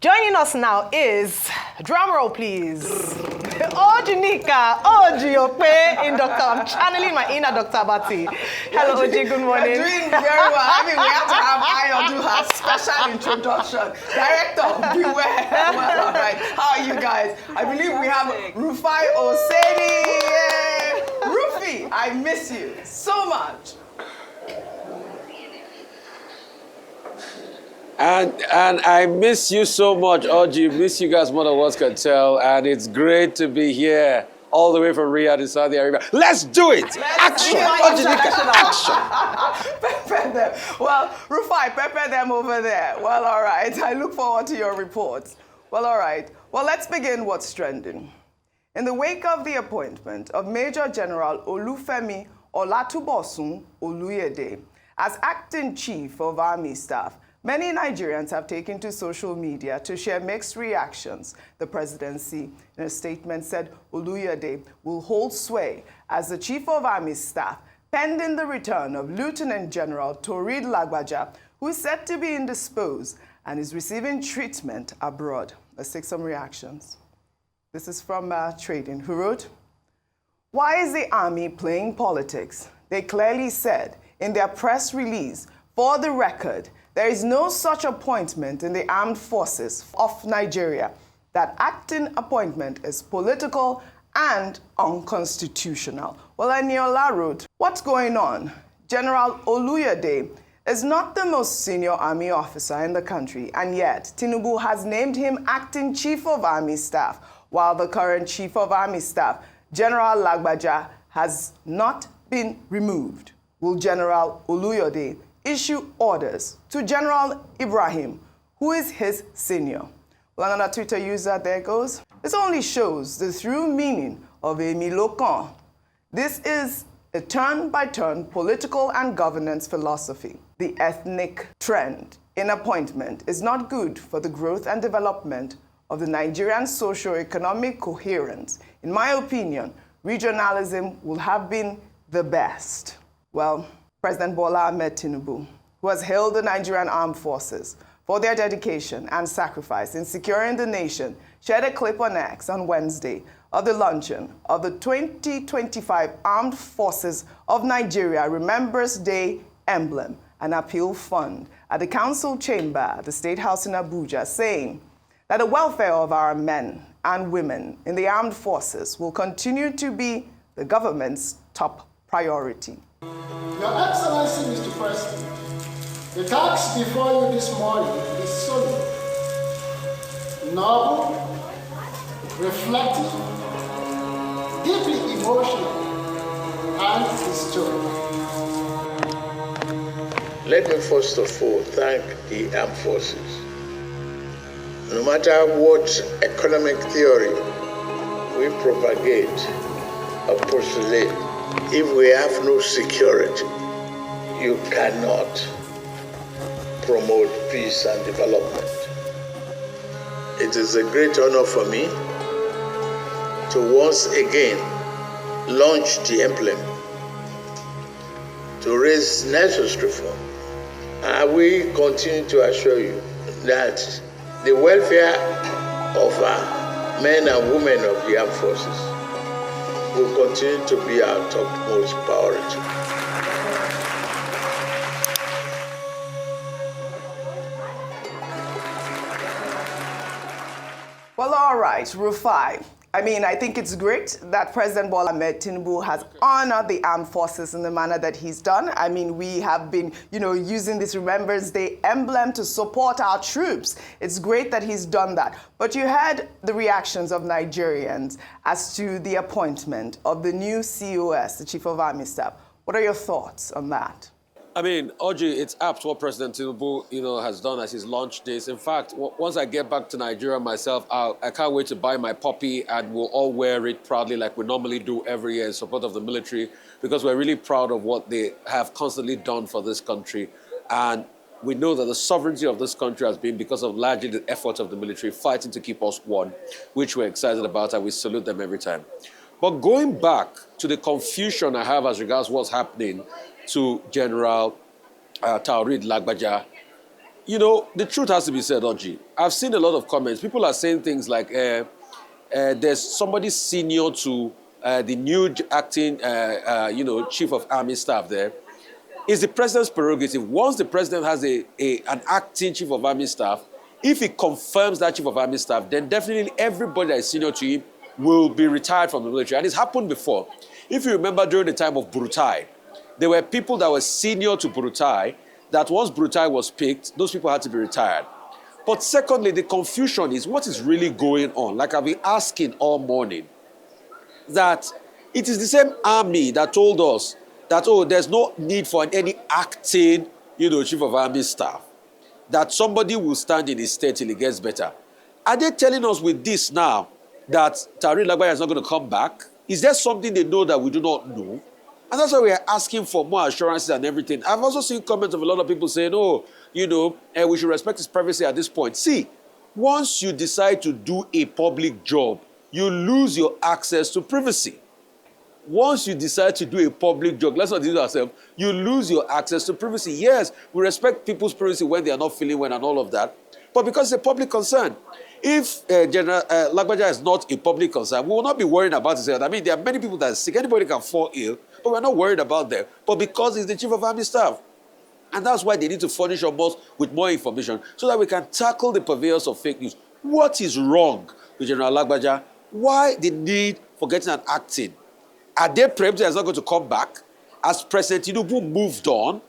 Joining us now is, drumroll please, Ojunika, OjyOkpe in Dr. I'm channeling my inner Dr. Abati. Hello, Oji, good morning. You're doing very well. I mean, we have to have Ayo do her special introduction. Director, beware. Well, all right. How are you guys? I believe we have Rufai Oseni. Yay. Rufi, I miss you so much. And I miss you so much, Oji. Miss you guys more than words can tell. And it's great to be here, all the way from Riyadh in Saudi Arabia. Let's do it! Action! Action! Pepper them. Well, Rufai, pepper them over there. Well, all right. I look forward to your reports. Well, all right. Well, let's begin what's trending. In the wake of the appointment of Major General Olufemi Olatubosun Oluyede as acting chief of army staff, many Nigerians have taken to social media to share mixed reactions. The presidency, in a statement, said Oluyede will hold sway as the chief of army staff pending the return of Lieutenant General Taoreed Lagbaja, who is said to be indisposed and is receiving treatment abroad. Let's take some reactions. This is from Trading, who wrote, "Why is the army playing politics? They clearly said in their press release, for the record, there is no such appointment in the armed forces of Nigeria. That acting appointment is political and unconstitutional." Well, Eniola wrote, "What's going on? General Oluyede is not the most senior army officer in the country, and yet Tinubu has named him acting chief of army staff, while the current chief of army staff, General Lagbaja, has not been removed. Will General Oluyede issue orders to General Ibrahim, who is his senior?" Well, another Twitter user, there goes, "This only shows the true meaning of a Milokan. This is a turn-by-turn political and governance philosophy. The ethnic trend in appointment is not good for the growth and development of the Nigerian socio-economic coherence. In my opinion, regionalism will have been the best." Well, President Bola Ahmed Tinubu, who has hailed the Nigerian armed forces for their dedication and sacrifice in securing the nation, shared a clip on X on Wednesday of the luncheon of the 2025 Armed Forces of Nigeria Remembrance Day Emblem, an appeal fund, at the council chamber at the State House in Abuja, saying that the welfare of our men and women in the armed forces will continue to be the government's top priority. Your Excellency, Mr. President, the task before you this morning is solemn, noble, reflective, deeply emotional, and historic. Let me first of all thank the armed forces. No matter what economic theory we propagate or postulate, if we have no security, you cannot promote peace and development. It is a great honor for me to once again launch the Emblem to raise necessary reform. I will continue to assure you that the welfare of our men and women of the armed forces will continue to be our topmost priority. Well, all right, Rufai. I think it's great that President Bola Ahmed Tinubu has honored the armed forces in the manner that he's done. We have been, using this Remembrance Day emblem to support our troops. It's great that he's done that. But you heard the reactions of Nigerians as to the appointment of the new COS, the Chief of Army Staff. What are your thoughts on that? Oji, it's apt what President Tinubu, has done as he's launched this. In fact, once I get back to Nigeria myself, I can't wait to buy my puppy and we'll all wear it proudly like we normally do every year in support of the military, because we're really proud of what they have constantly done for this country. And we know that the sovereignty of this country has been because of largely the efforts of the military fighting to keep us one, which we're excited about, and we salute them every time. But going back to the confusion I have as regards what's happening to General Taoreed Lagbaja, You know, the truth has to be said, Oji. I've seen a lot of comments. People are saying things like, there's somebody senior to the new acting, chief of army staff there. It's the president's prerogative. Once the president has an acting chief of army staff, if he confirms that chief of army staff, then definitely everybody that is senior to him will be retired from the military. And it's happened before. If you remember during the time of Burutai, there were people that were senior to Burutai that once Burutai was picked, those people had to be retired. But secondly, the confusion is what is really going on. Like I've been asking all morning, that it is the same army that told us that, oh, there's no need for any acting, chief of army staff, that somebody will stand in his stead till it gets better. Are they telling us with this now that Taoreed Lagbaja is not going to come back? Is there something they know that we do not know? And that's why we are asking for more assurances and everything. I've also seen comments of a lot of people saying, oh, we should respect his privacy at this point. See, once you decide to do a public job, you lose your access to privacy. Once you decide to do a public job, let's not deceive ourselves, you lose your access to privacy. Yes, we respect people's privacy when they are not feeling well and all of that, but because it's a public concern. If General Lagbaja is not a public concern, we will not be worried about his health. I mean, there are many people that are sick. Anybody can fall ill, but we're not worried about them. But because he's the chief of army staff. And that's why they need to furnish us with more information so that we can tackle the purveyors of fake news. What is wrong with General Lagbaja? Why the need for getting an acting? Are they preempted that he's not going to come back? Has President Tinubu moved on?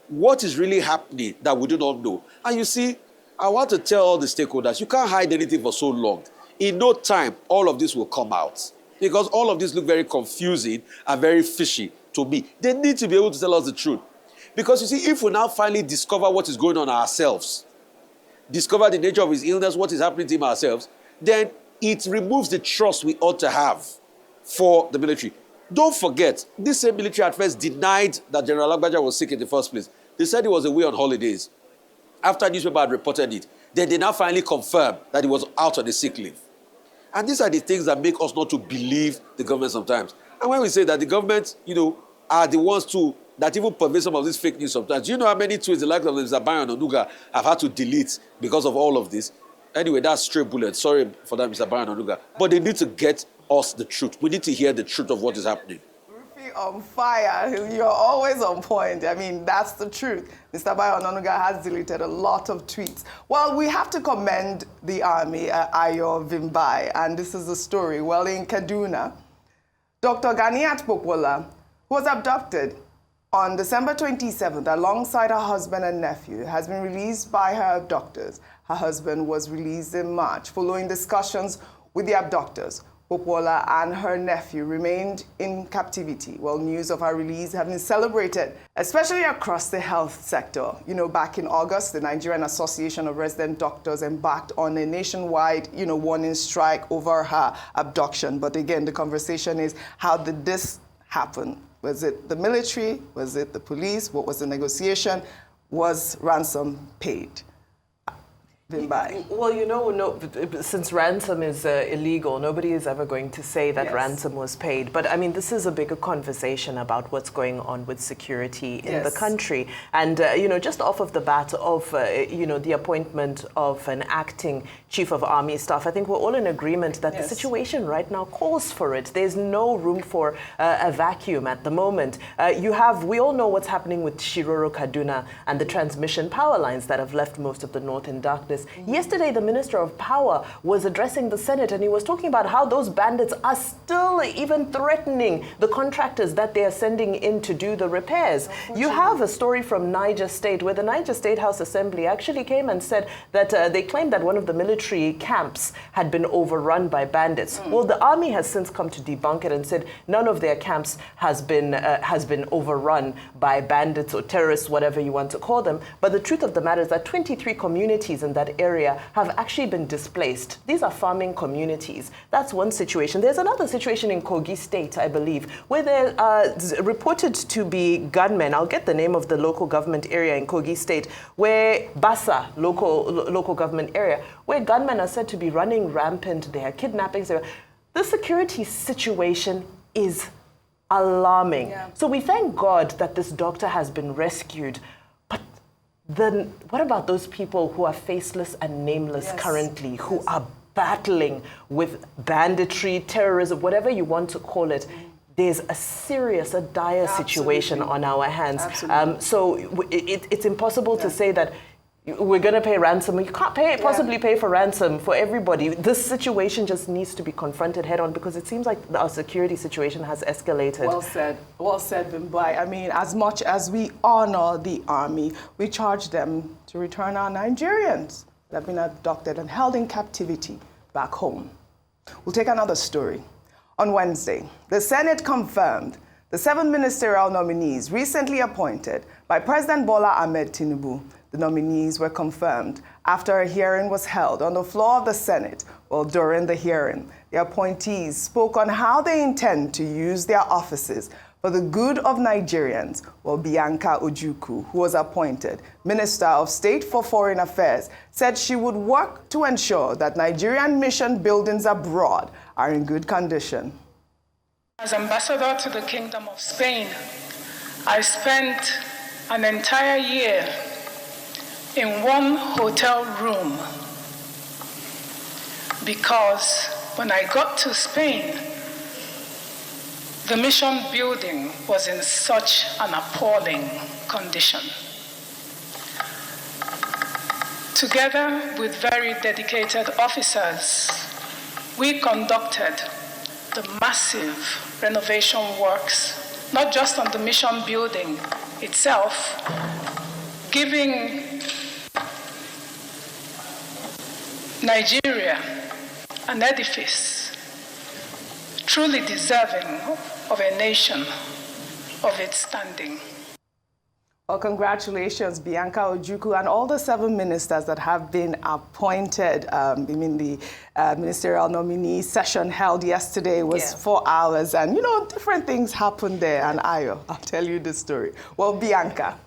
What is really happening that we do not know? And you see, I want to tell all the stakeholders, you can't hide anything for so long. In no time, all of this will come out. Because all of this look very confusing and very fishy to me. They need to be able to tell us the truth. Because you see, if we now finally discover what is going on ourselves, discover the nature of his illness, what is happening to him ourselves, then it removes the trust we ought to have for the military. Don't forget, this same military at first denied that General Lagbaja was sick in the first place. They said he was away on holidays. After a newspaper had reported it, then they now finally confirmed that he was out on a sick leave. And these are the things that make us not to believe the government sometimes. And when we say that the government, are the ones that even pervade some of this fake news sometimes. Do you know how many tweets the likes of Mr. Bayon Onuga have had to delete because of all of this? Anyway, that's stray bullet. Sorry for that, Mr. Bayon Onuga. But they need to get us the truth. We need to hear the truth of what is happening. Rufy on fire. You're always on point. I mean, that's the truth. Mr. Bayon Onuga has deleted a lot of tweets. Well, we have to commend the army, Ayo Vimbai, and this is the story. Well, in Kaduna, Dr. Ganiyat Popoola was abducted on December 27th alongside her husband and nephew, has been released by her abductors. Her husband was released in March following discussions with the abductors. Popoola and her nephew remained in captivity. Well, news of her release have been celebrated, especially across the health sector. Back in August, the Nigerian Association of Resident Doctors embarked on a nationwide, warning strike over her abduction. But again, the conversation is, how did this happen? Was it the military? Was it the police? What was the negotiation? Was ransom paid? Well, since ransom is illegal, nobody is ever going to say that ransom was paid. But I mean, this is a bigger conversation about what's going on with security in the country. And, just off of the bat of, the appointment of an acting chief of army staff, I think we're all in agreement that the situation right now calls for it. There's no room for a vacuum at the moment. We all know what's happening with Shiroro Kaduna and the transmission power lines that have left most of the north in darkness. Yesterday, the Minister of Power was addressing the Senate, and he was talking about how those bandits are still even threatening the contractors that they are sending in to do the repairs. You have a story from Niger State, where the Niger State House Assembly actually came and said that they claimed that one of the military camps had been overrun by bandits. Well, the army has since come to debunk it and said none of their camps has been overrun by bandits or terrorists, whatever you want to call them. But the truth of the matter is that 23 communities in that area have actually been displaced. These are farming communities. That's one situation. There's another situation in Kogi State, I believe, where there are reported to be gunmen. I'll get the name of the local government area in Kogi State, where Bassa, local government area, where gunmen are said to be running rampant. There are kidnappings. The security situation is alarming. So we thank God that this doctor has been rescued. then what about those people who are faceless and nameless currently, who are battling with banditry, terrorism, whatever you want to call it? There's a serious, a dire situation on our hands. So it's impossible to say that we're going to pay ransom. You can't possibly pay for ransom for everybody. This situation just needs to be confronted head on, because it seems like our security situation has escalated. Well said, Bimbai. I mean, as much as we honor the army, we charge them to return our Nigerians that have been abducted and held in captivity back home. We'll take another story. On Wednesday, the Senate confirmed the 7 ministerial nominees recently appointed by President Bola Ahmed Tinubu. The nominees were confirmed after a hearing was held on the floor of the Senate. Well, during the hearing, the appointees spoke on how they intend to use their offices for the good of Nigerians. Well, Bianca Ojukwu, who was appointed Minister of State for Foreign Affairs, said she would work to ensure that Nigerian mission buildings abroad are in good condition. As ambassador to the Kingdom of Spain, I spent an entire year in one hotel room, because when I got to Spain, the mission building was in such an appalling condition. Together with very dedicated officers, we conducted the massive renovation works, not just on the mission building itself, giving Nigeria an edifice truly deserving of a nation of its standing. Well, congratulations, Bianca Ojukwu, and all the 7 ministers that have been appointed. The ministerial nominee session held yesterday was 4 hours, and, different things happened there. And I'll tell you the story. Well, Bianca,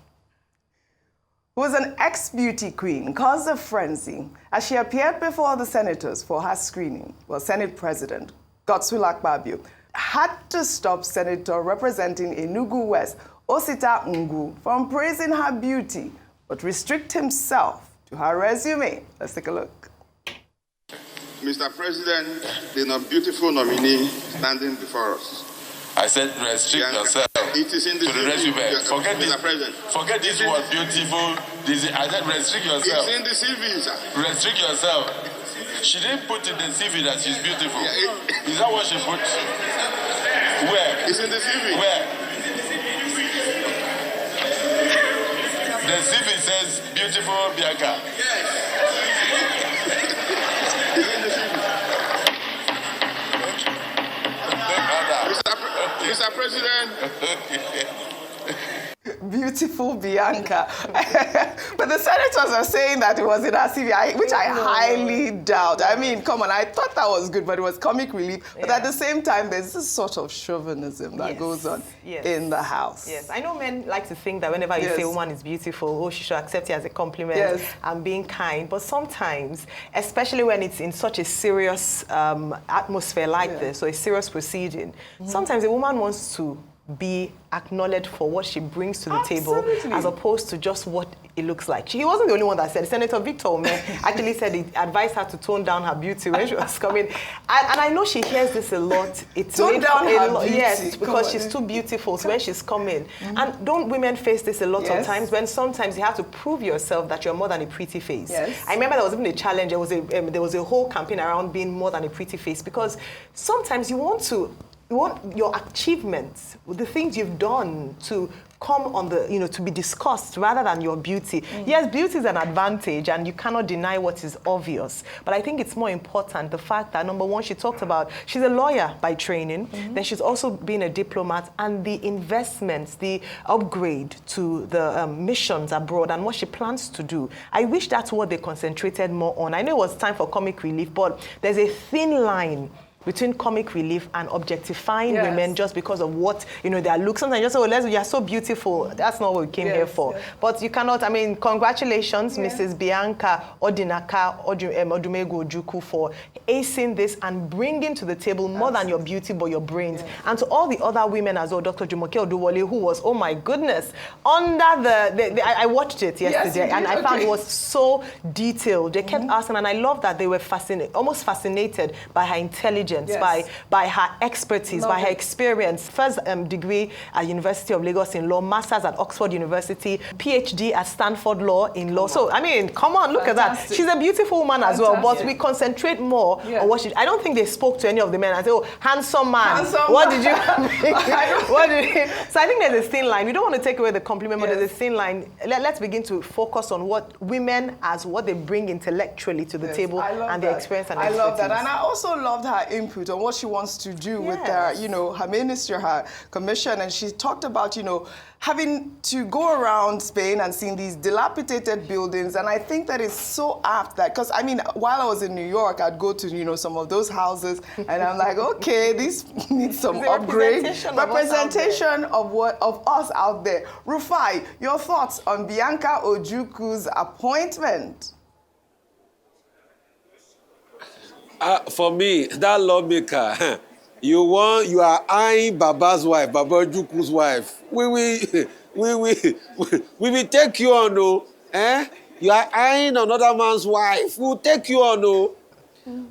who was an ex-beauty queen, caused a frenzy as she appeared before the senators for her screening. Well, Senate President Akpabio had to stop Senator representing Enugu West, Osita Ngu, from praising her beauty, but restrict himself to her resume. Let's take a look. Mr. President, the beautiful nominee standing before us. I said restrict yourself it is in the to the resume. Forget this word beautiful. I said restrict yourself. It's in the CV, sir. Restrict yourself. She didn't put in the CV that she's beautiful. Is that what she put? Where? It's in the CV. Where? The CV says beautiful Bianca. Yes. It's in the CV. Mr. President. Beautiful Bianca. But the senators are saying that it was in her CV, which I highly doubt. I mean, come on, I thought that was good, but it was comic relief. But at the same time, there's this sort of chauvinism that goes on in the house. Yes, I know men like to think that whenever you say a woman is beautiful, she should accept it as a compliment and being kind. But sometimes, especially when it's in such a serious atmosphere like this, or a serious proceeding, sometimes a woman wants to be acknowledged for what she brings to the table, as opposed to just what it looks like. He wasn't the only one that said. Senator Victor Ome actually said he advised her to tone down her beauty when she was coming. And I know she hears this a lot. It's tone down her beauty. Yes, because she's too beautiful. So when she's coming, and don't women face this a lot of times, when sometimes you have to prove yourself that you're more than a pretty face. I remember there was even a challenge. There was a whole campaign around being more than a pretty face, because sometimes you want your achievements, the things you've done to come on the, to be discussed rather than your beauty. Yes, beauty is an advantage and you cannot deny what is obvious. But I think it's more important the fact that, number one, she talked about, she's a lawyer by training, then she's also been a diplomat, and the investments, the upgrade to the missions abroad and what she plans to do. I wish that's what they concentrated more on. I know it was time for comic relief, but there's a thin line between comic relief and objectifying women just because of what, their looks. Sometimes you just say, you're so beautiful. That's not what we came here for. But you cannot, congratulations, Mrs. Bianca Odinaka Odumegu Ojukwu, for acing this and bringing to the table more than your beauty, but your brains. And to all the other women as well, Dr. Jumoke Oduwole, who was, oh my goodness, under I watched it yesterday, and I found it was so detailed. They kept asking, and I love that they were almost fascinated by her intelligence, by her expertise, by her experience. First degree at University of Lagos in law, master's at Oxford University, PhD at Stanford Law in law. So, come on, look at that. She's a beautiful woman as well, but we concentrate more on what she... I don't think they spoke to any of the men and say, oh, handsome man, what did you... what did you... So I think there's a thin line. We don't want to take away the compliment, but there's a thin line. Let's begin to focus on what women as what they bring intellectually to the table and their experience and expertise. I love that. And I also loved her input on what she wants to do with her, her ministry, her commission. And she talked about, having to go around Spain and seeing these dilapidated buildings. And I think that is so apt that, because while I was in New York, I'd go to, some of those houses and I'm like, okay, this needs some upgrade. Representation of us out there. Rufai, your thoughts on Bianca Ojukwu's appointment? For me, that lawmaker, you are eyeing Baba's wife, Baba Ojukwu's wife. We will take you on, no. You are eyeing another man's wife. We'll take you on, no.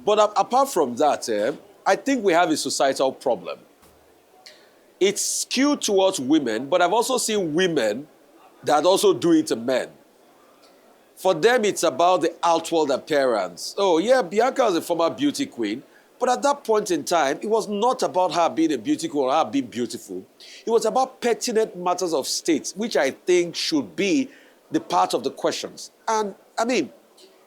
But apart from that, I think we have a societal problem. It's skewed towards women, but I've also seen women that also do it to men. For them, it's about the outward appearance. Oh, yeah, Bianca was a former beauty queen, but at that point in time, it was not about her being a beauty queen or her being beautiful. It was about pertinent matters of state, which I think should be the part of the questions. And,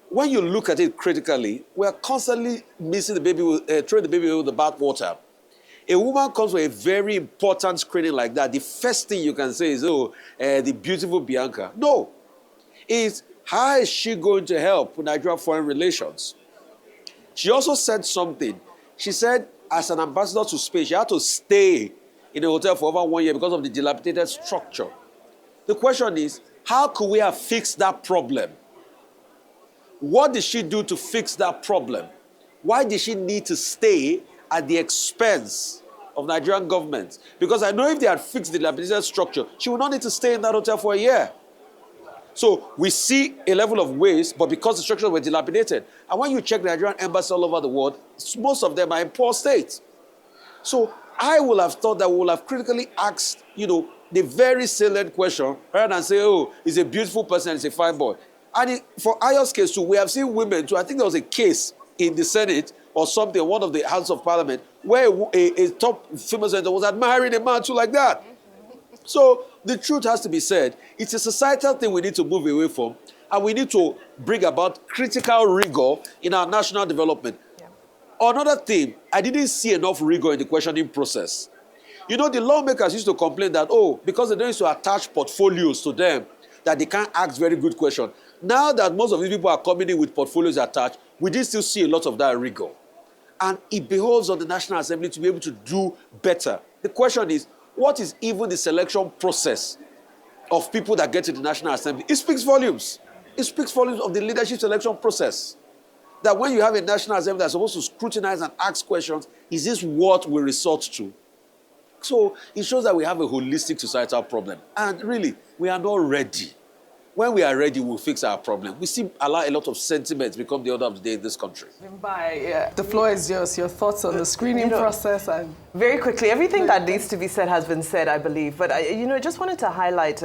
when you look at it critically, we're constantly missing the baby, throwing the baby with the bathwater. A woman comes for a very important screening like that, the first thing you can say is, the beautiful Bianca. No. It's how is she going to help with Nigerian foreign relations? She also said something. She said, as an ambassador to Spain, she had to stay in a hotel for over 1 year because of the dilapidated structure. The question is, how could we have fixed that problem? What did she do to fix that problem? Why did she need to stay at the expense of Nigerian government? Because I know if they had fixed the dilapidated structure, she would not need to stay in that hotel for a year. So we see a level of waste, but because the structures were dilapidated. And when you check the Nigerian embassies all over the world, most of them are in poor state. So I would have thought that we would have critically asked, the very salient question, rather than say, oh, he's a beautiful person, he's a fine boy. And for Ayo's case too, we have seen women too. I think there was a case in the Senate or something, one of the Houses of Parliament, where a top female senator was admiring a man too like that. So the truth has to be said. It's a societal thing we need to move away from, and we need to bring about critical rigor in our national development. Yeah. Another thing, I didn't see enough rigor in the questioning process. The lawmakers used to complain that, because they don't used to attach portfolios to them, that they can't ask very good questions. Now that most of these people are coming in with portfolios attached, we did still see a lot of that rigor. And it behoves on the National Assembly to be able to do better. The question is, what is even the selection process of people that get to the National Assembly? It speaks volumes. It speaks volumes of the leadership selection process. That when you have a National Assembly that's supposed to scrutinize and ask questions, is this what we resort to? So it shows that we have a holistic societal problem. And really, we are not ready. When we are ready, we'll fix our problem. We see a lot of sentiments become the order of the day in this country. The floor is yours. Your thoughts on the screening process? And very quickly, everything that needs to be said has been said, I believe. But I just wanted to highlight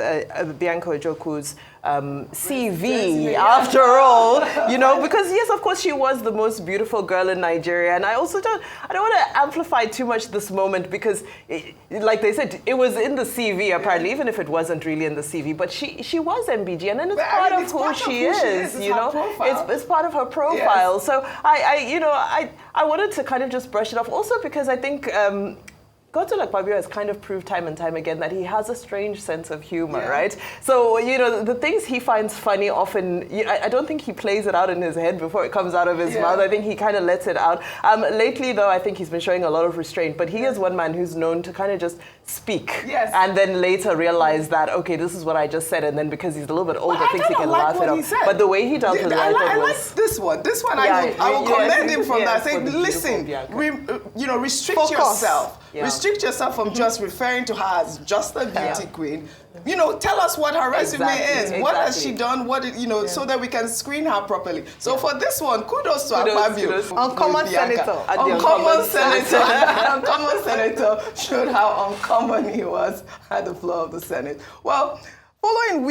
Bianca Ojukwu's CV, after all, because yes, of course, she was the most beautiful girl in Nigeria. And I don't want to amplify too much this moment because, like they said, it was in the CV, apparently, even if it wasn't really in the CV. But she was MBG, and then it's part of who she is, It's part of her profile. Yes. So I wanted to kind of just brush it off. Also because I think Akpabio has kind of proved time and time again that he has a strange sense of humor, right? So, you know, the things he finds funny often, I don't think he plays it out in his head before it comes out of his mouth. I think he kind of lets it out. Lately, though, I think he's been showing a lot of restraint, but he is one man who's known to kind of just speak and then later realize that, okay, this is what I just said, and then because he's a little bit older, thinks he can laugh it off. But the way he dealt with it, I like this one. This one, I will commend him from that. Say, listen, restrict yourself. Restrict yourself from just referring to her as just a beauty queen. You know, tell us what her resume is. What has she done? So that we can screen her properly. So for this one, kudos to Akpabio. Uncommon senator. Uncommon senator showed how uncommon he was at the floor of the Senate. Well, following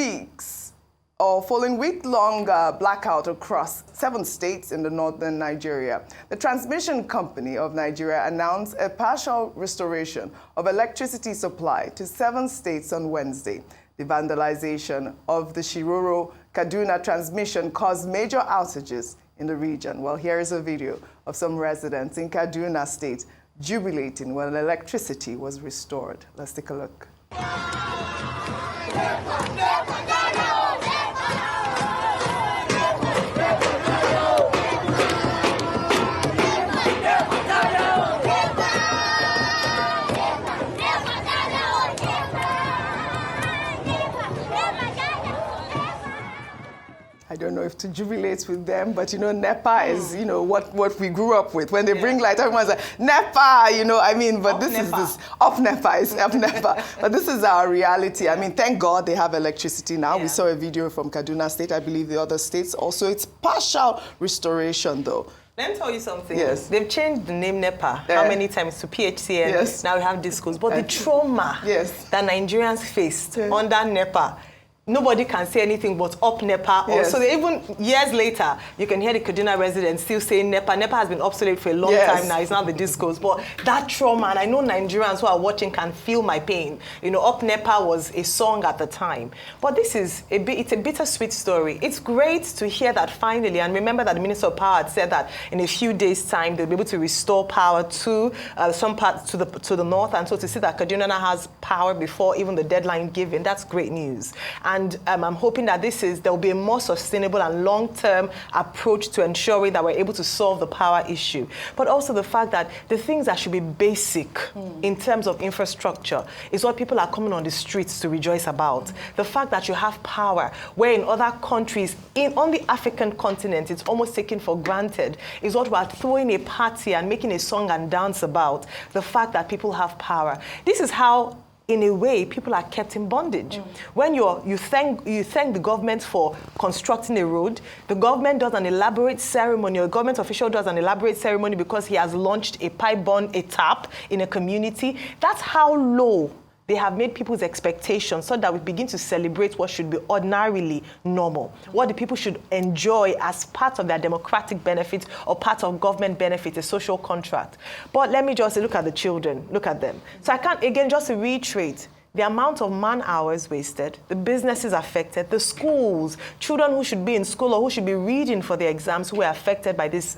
week-long blackout across 7 states in the northern Nigeria, the transmission company of Nigeria announced a partial restoration of electricity supply to 7 states on Wednesday. The vandalization of the Shiroro Kaduna transmission caused major outages in the region. Well, here is a video of some residents in Kaduna State jubilating when electricity was restored. Let's take a look. I don't know if to jubilate with them, but you know, NEPA is, you know, what we grew up with. When they bring light, everyone's like, NEPA, you know, I mean, but this is up NEPA. But this is our reality. I mean, thank God they have electricity now. We saw a video from Kaduna State, I believe the other states also. It's partial restoration though. Let me tell you something. Yes. They've changed the name NEPA how many times to PHCN. Yes. Now we have discos. But the trauma that Nigerians faced under NEPA, nobody can say anything but up NEPA. Yes. So even years later, you can hear the Kaduna residents still saying NEPA. NEPA has been obsolete for a long time now. It's not the discos. But that trauma, and I know Nigerians who are watching can feel my pain. You know, up NEPA was a song at the time. But this is it's a bittersweet story. It's great to hear that finally, and remember that the Minister of Power had said that in a few days' time, they'll be able to restore power to some parts to the north. And so to see that Kaduna now has power before even the deadline given, that's great news. And I'm hoping that there will be a more sustainable and long-term approach to ensuring that we're able to solve the power issue. But also the fact that the things that should be basic in terms of infrastructure is what people are coming on the streets to rejoice about. The fact that you have power, where in other countries, on the African continent, it's almost taken for granted, is what we're throwing a party and making a song and dance about. The fact that people have power. This is how, in a way, people are kept in bondage. When you thank the government for constructing a road, the government does an elaborate ceremony, or a government official does an elaborate ceremony because he has launched a pipe bomb, a tap in a community. That's how low they have made people's expectations so that we begin to celebrate what should be ordinarily normal, what the people should enjoy as part of their democratic benefits or part of government benefit, a social contract. But let me just look at the children, look at them. So I can't, again, just to reiterate, the amount of man hours wasted, the businesses affected, the schools, children who should be in school or who should be reading for their exams who were affected by this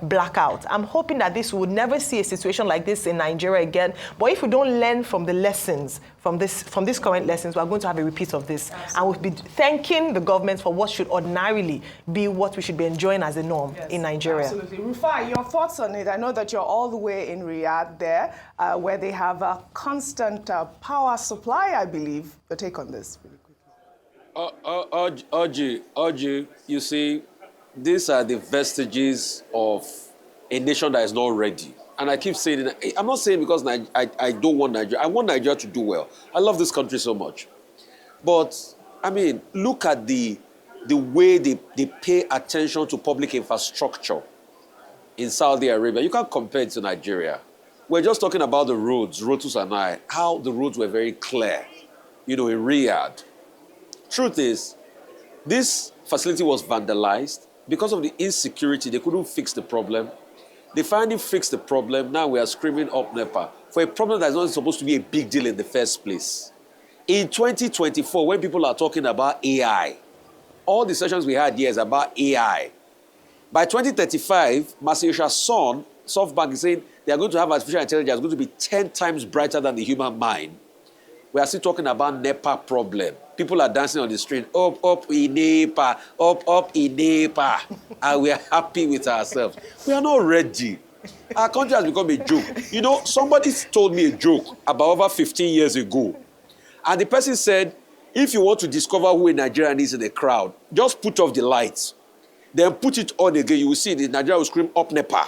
blackout. I'm hoping that we would never see a situation like this in Nigeria again. But if we don't learn from the lessons, from these current lessons, we're going to have a repeat of this. Absolutely. And we'll be thanking the government for what should ordinarily be what we should be enjoying as a norm in Nigeria. Absolutely. Rufai, your thoughts on it? I know that you're all the way in Riyadh there, where they have a constant power supply, I believe. Your take on this really quickly. Oji, you see, these are the vestiges of a nation that is not ready. And I keep saying it. I'm not saying because I don't want Nigeria. I want Nigeria to do well. I love this country so much. But, I mean, look at the way they pay attention to public infrastructure in Saudi Arabia. You can't compare it to Nigeria. We're just talking about the roads, Rotus and I, how the roads were very clear, you know, in Riyadh. Truth is, this facility was vandalized. Because of the insecurity, they couldn't fix the problem. They finally fixed the problem. Now we are screaming up NEPA for a problem that's not supposed to be a big deal in the first place. In 2024, when people are talking about AI, all the sessions we had here is about AI. By 2035, Masayosha's son, SoftBank, is saying they are going to have artificial intelligence going to be 10 times brighter than the human mind. We are still talking about NEPA problem. People are dancing on the street, up in NEPA, up in NEPA, and we are happy with ourselves. We are not ready. Our country has become a joke. You know, somebody told me a joke about over 15 years ago, and the person said, if you want to discover who a Nigerian is in a crowd, just put off the lights, then put it on again. You will see the Nigerian will scream, up NEPA.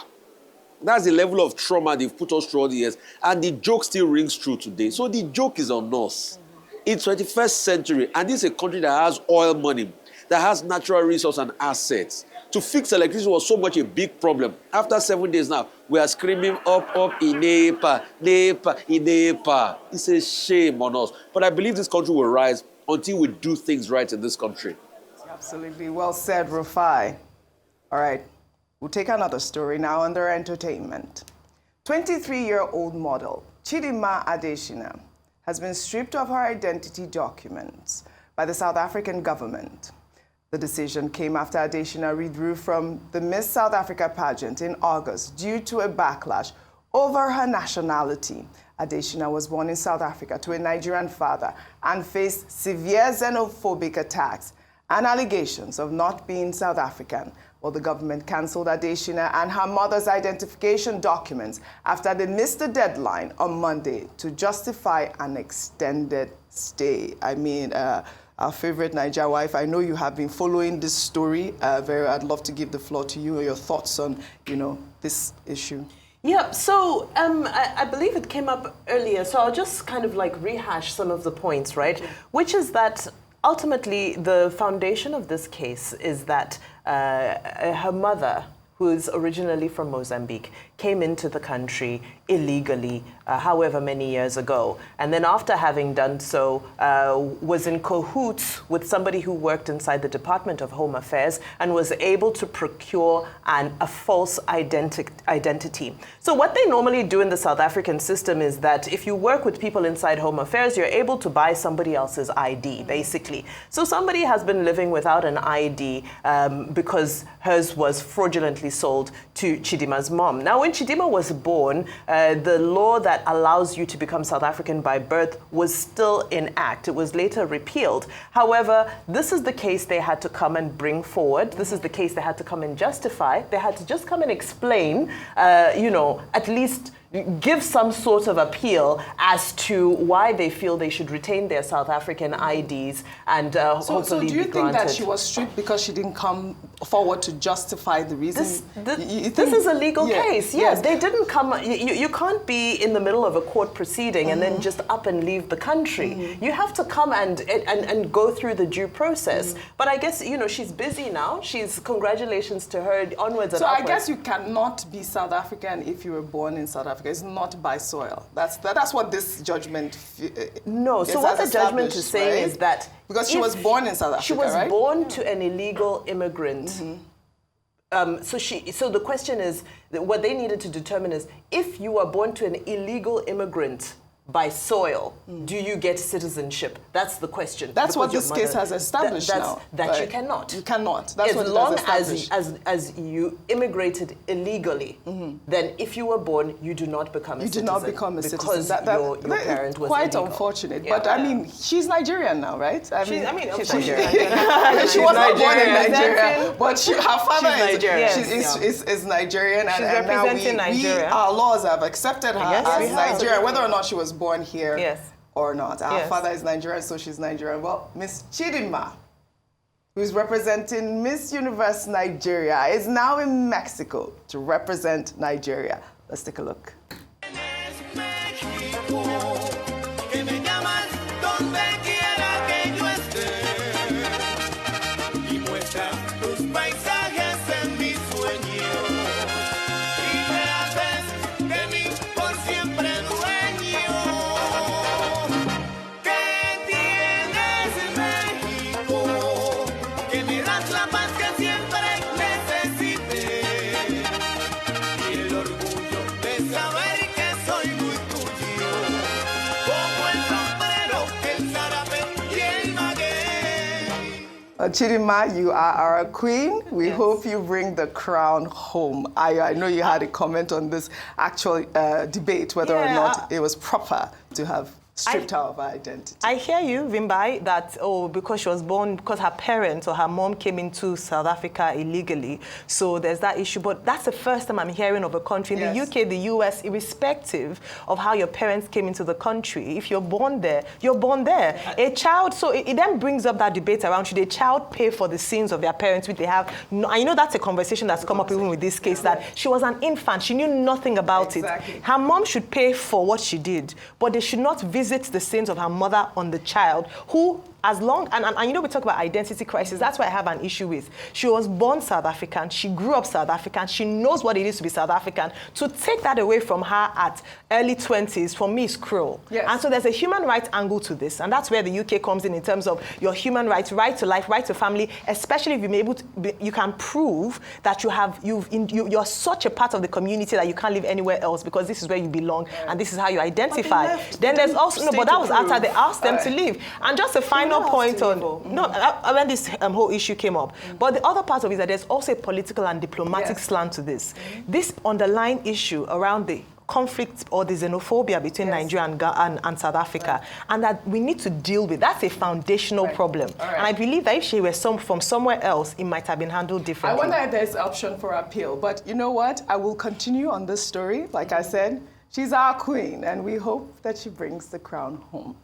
That's the level of trauma they've put us through all the years. And the joke still rings true today. So the joke is on us. It's 21st century, and this is a country that has oil money, that has natural resources and assets. To fix electricity was so much a big problem. After 7 days now, we are screaming up in NEPA, NEPA, in NEPA. It's a shame on us. But I believe this country will rise until we do things right in this country. Absolutely. Well said, Rufai. All right. We'll take another story now under entertainment. 23-year-old model Chidimma Adetshina has been stripped of her identity documents by the South African government. The decision came after Adetshina withdrew from the Miss South Africa pageant in August due to a backlash over her nationality. Adetshina was born in South Africa to a Nigerian father and faced severe xenophobic attacks and allegations of not being South African. Well, the government cancelled Adetshina and her mother's identification documents after they missed the deadline on Monday to justify an extended stay. I mean, our favorite Niger wife, I know you have been following this story. I'd love to give the floor to you and your thoughts on, this issue. Yeah, so I believe it came up earlier, so I'll just kind of like rehash some of the points, right? Which is that ultimately the foundation of this case is that her mother, who is originally from Mozambique, came into the country illegally, however many years ago. And then after having done so, was in cahoots with somebody who worked inside the Department of Home Affairs and was able to procure a false identity. So what they normally do in the South African system is that if you work with people inside Home Affairs, you're able to buy somebody else's ID, basically. So somebody has been living without an ID because hers was fraudulently sold to Chidimma's mom. Now, when Chidimma was born, the law that allows you to become South African by birth was still in act. It was later repealed. However, this is the case they had to come and bring forward. This is the case they had to come and justify. They had to just come and explain, at least give some sort of appeal as to why they feel they should retain their South African IDs and hopefully be granted. So do you think that she was stripped because she didn't come forward to justify the reason? This is a legal case. Yes, they didn't come. You can't be in the middle of a court proceeding and then just up and leave the country. You have to come and go through the due process. But I guess, she's busy now. Congratulations to her, onwards and upwards. So I guess you cannot be South African if you were born in South Africa. It's not by soil. That's what this judgment No, so what the judgment is saying is that because she was born in South Africa, she was born to an illegal immigrant. So the question is, what they needed to determine is, if you are born to an illegal immigrant by soil, do you get citizenship? That's the question. That's what this case has established now. That you cannot. You cannot. That's what it has established. As you immigrated illegally, then if you were born, you do not become a citizen. You do not become a citizen. Because your parent was quite illegal. Unfortunate. Yeah. But I mean, she's Nigerian now, right? She's Nigerian. She was not born in Nigeria, but her father is Nigerian. She's and representing Nigeria. Our laws have accepted her as Nigerian, whether or not she was born here or not. Our father is Nigerian, so she's Nigerian. Well, Miss Chidimma, who's representing Miss Universe Nigeria, is now in Mexico to represent Nigeria. Let's take a look. Saber Chidimma, you are our queen. We hope you bring the crown home. I know you had a comment on this actual debate, whether or not it was proper to have stripped her of her identity. I hear you, Vimbai, that, because she was born, because her parents or her mom came into South Africa illegally, so there's that issue. But that's the first time I'm hearing of a country, in the UK, the US, irrespective of how your parents came into the country, if you're born there, you're born there. A child, so it then brings up that debate around, should a child pay for the sins of their parents, which they have? No, I know that's a conversation that's come up even with this case, that she was an infant, she knew nothing about it. Her mom should pay for what she did, but they should not visit the sins of her mother on the child, who, as long, and you know, we talk about identity crisis, that's why I have an issue with. She was born South African, she grew up South African, she knows what it is to be South African. To take that away from her at early 20s, for me, is cruel. And so there's a human rights angle to this, and that's where the UK comes in terms of your human rights, right to life, right to family, especially if you're able to, you can prove that you're such a part of the community that you can't live anywhere else because this is where you belong and this is how you identify. Then there's also, no, but that was after they asked them to leave. And just a final point on, when this whole issue came up. But the other part of it is that there's also a political and diplomatic slant to this. This underlying issue around the conflict or the xenophobia between Nigeria and South Africa, and that we need to deal with. That's a foundational problem. And I believe that if she were from somewhere else, it might have been handled differently. I wonder if there's option for appeal. But you know what? I will continue on this story. Like I said, she's our queen, and we hope that she brings the crown home.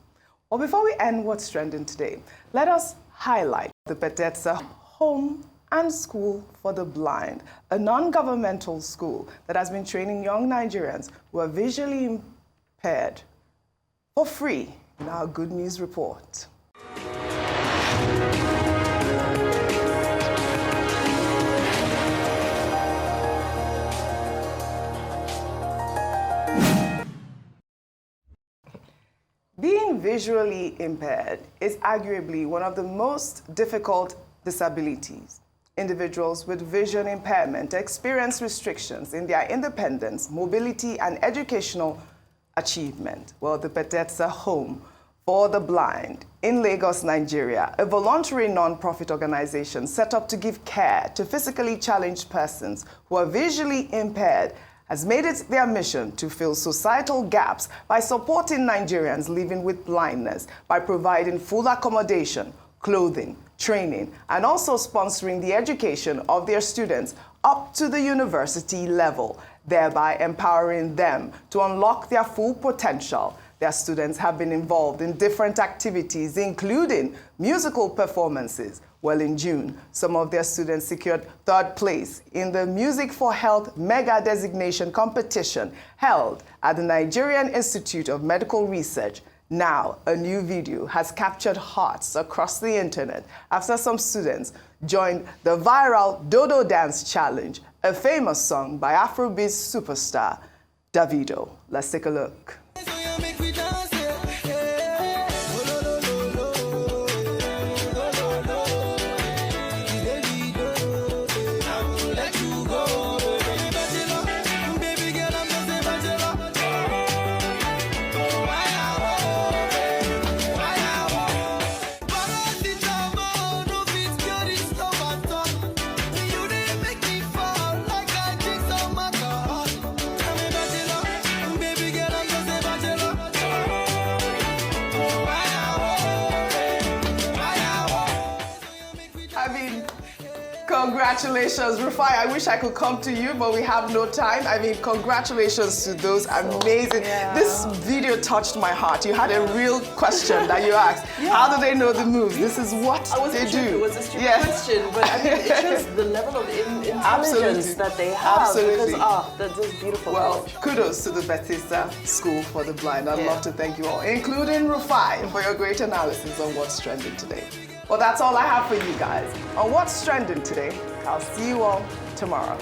Well, before we end What's Trending today, let us highlight the Bedetsa Home and School for the Blind, a non-governmental school that has been training young Nigerians who are visually impaired for free in our Good News Report. Being visually impaired is arguably one of the most difficult disabilities. Individuals with vision impairment experience restrictions in their independence, mobility, and educational achievement. Well, the Bedetsa Home for the Blind in Lagos, Nigeria, a voluntary non-profit organization set up to give care to physically challenged persons who are visually impaired, has made it their mission to fill societal gaps by supporting Nigerians living with blindness by providing full accommodation, clothing, training, and also sponsoring the education of their students up to the university level, thereby empowering them to unlock their full potential. Their students have been involved in different activities, including musical performances. Well, in June, some of their students secured third place in the Music for Health Mega Designation competition held at the Nigerian Institute of Medical Research. Now, a new video has captured hearts across the internet after some students joined the viral Dodo Dance Challenge, a famous song by Afrobeat superstar Davido. Let's take a look. Congratulations, Rufai. I wish I could come to you, but we have no time. I mean, congratulations to those amazing. This video touched my heart. You had a real question that you asked. How do they know the moves? This is what they do. It was a stupid question, but I mean, it shows the level of intelligence that they have. Absolutely. Because, that's beautiful. Well, kudos to the Bedetsa School for the Blind. I'd love to thank you all, including Rufai, for your great analysis on what's trending today. Well, that's all I have for you guys on What's Trending Today. I'll see you all tomorrow.